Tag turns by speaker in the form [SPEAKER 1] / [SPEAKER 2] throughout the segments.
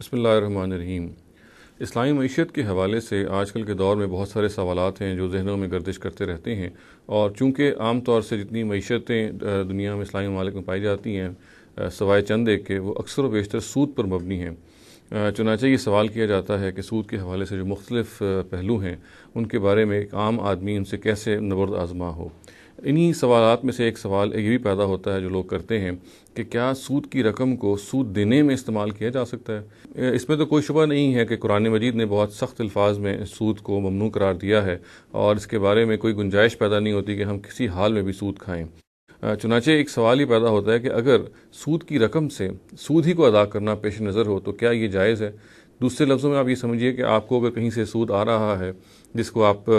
[SPEAKER 1] بسم اللہ الرحمن الرحیم۔ اسلامی معیشت کے حوالے سے آج کل کے دور میں بہت سارے سوالات ہیں جو ذہنوں میں گردش کرتے رہتے ہیں، اور چونکہ عام طور سے جتنی معیشتیں دنیا میں اسلامی ممالک میں پائی جاتی ہیں سوائے چند ایک کے، وہ اکثر و بیشتر سود پر مبنی ہیں۔ چنانچہ یہ سوال کیا جاتا ہے کہ سود کے حوالے سے جو مختلف پہلو ہیں ان کے بارے میں ایک عام آدمی ان سے کیسے نبرد آزما ہو۔ انہی سوالات میں سے ایک سوال یہ بھی پیدا ہوتا ہے جو لوگ کرتے ہیں کہ کیا سود کی رقم کو سود دینے میں استعمال کیا جا سکتا ہے؟ اس میں تو کوئی شبہ نہیں ہے کہ قرآن مجید نے بہت سخت الفاظ میں سود کو ممنوع قرار دیا ہے، اور اس کے بارے میں کوئی گنجائش پیدا نہیں ہوتی کہ ہم کسی حال میں بھی سود کھائیں۔ چنانچہ ایک سوال ہی پیدا ہوتا ہے کہ اگر سود کی رقم سے سود ہی کو ادا کرنا پیش نظر ہو تو کیا یہ جائز ہے؟ دوسرے لفظوں میں آپ یہ سمجھیے کہ آپ کو اگر کہیں سے سود آ رہا ہے جس کو آپ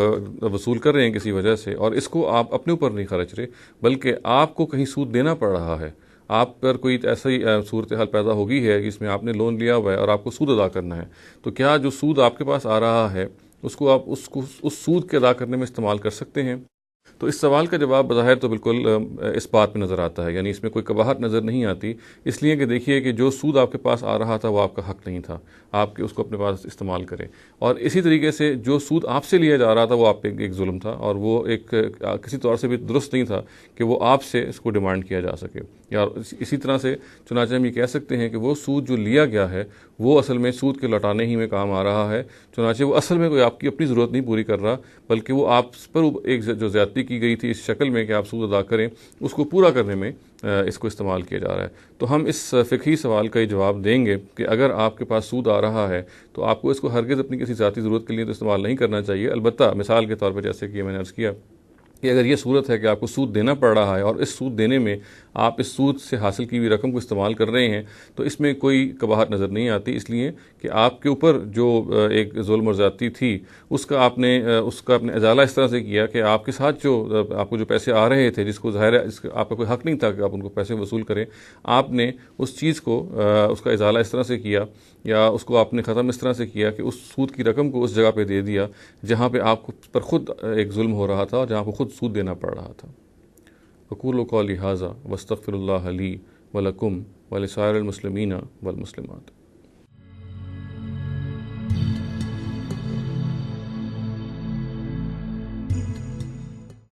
[SPEAKER 1] وصول کر رہے ہیں کسی وجہ سے، اور اس کو آپ اپنے اوپر نہیں خرچ رہے بلکہ آپ کو کہیں سود دینا پڑ رہا ہے، آپ پر کوئی ایسی صورتحال پیدا ہوگی ہے جس میں آپ نے لون لیا ہوا ہے اور آپ کو سود ادا کرنا ہے، تو کیا جو سود آپ کے پاس آ رہا ہے اس کو آپ اس سود کے ادا کرنے میں استعمال کر سکتے ہیں؟ تو اس سوال کا جواب بظاہر تو بالکل اس بات میں نظر آتا ہے، یعنی اس میں کوئی قباحت نظر نہیں آتی، اس لیے کہ دیکھیے کہ جو سود آپ کے پاس آ رہا تھا وہ آپ کا حق نہیں تھا آپ کے اس کو اپنے پاس استعمال کریں، اور اسی طریقے سے جو سود آپ سے لیا جا رہا تھا وہ آپ پہ ایک ظلم تھا، اور وہ ایک کسی طور سے بھی درست نہیں تھا کہ وہ آپ سے اس کو ڈیمانڈ کیا جا سکے، یا اسی طرح سے چنانچہ ہم یہ کہہ سکتے ہیں کہ وہ سود جو لیا گیا ہے وہ اصل میں سود کے لوٹانے ہی میں کام آ رہا ہے، چنانچہ وہ اصل میں کوئی آپ کی اپنی ضرورت نہیں پوری کر رہا بلکہ وہ آپ پر ایک جو زیادتی کی گئی تھی اس شکل میں کہ آپ سود ادا کریں اس کو پورا کرنے میں اس کو استعمال کیا جا رہا ہے۔ تو ہم اس فقہی سوال کا یہ جواب دیں گے کہ اگر آپ کے پاس سود آ رہا ہے تو آپ کو اس کو ہرگز اپنی کسی ذاتی ضرورت کے لیے تو استعمال نہیں کرنا چاہیے، البتہ مثال کے طور پر جیسے کہ میں نے عرض کیا کہ اگر یہ صورت ہے کہ آپ کو سود دینا پڑ رہا ہے اور اس سود دینے میں آپ اس سود سے حاصل کی ہوئی رقم کو استعمال کر رہے ہیں تو اس میں کوئی قباحت نظر نہیں آتی، اس لیے کہ آپ کے اوپر جو ایک ظلم اور زیادتی تھی اس کا آپ نے ازالہ اس طرح سے کیا کہ آپ کے ساتھ جو آپ کو جو پیسے آ رہے تھے جس کو ظاہر ہے آپ کا کوئی حق نہیں تھا کہ آپ ان کو پیسے وصول کریں، آپ نے اس چیز کو اس کا ازالہ اس طرح سے کیا یا اس کو آپ نے ختم اس طرح سے کیا کہ اس سود کی رقم کو اس جگہ پہ دے دیا جہاں پہ آپ پر خود ایک ظلم ہو رہا تھا اور جہاں پہ خود سود دینا پڑ رہا تھا۔ اقول قولی ھذا واستغفر اللہ لی ولکم ولسائر المسلمین والمسلمات۔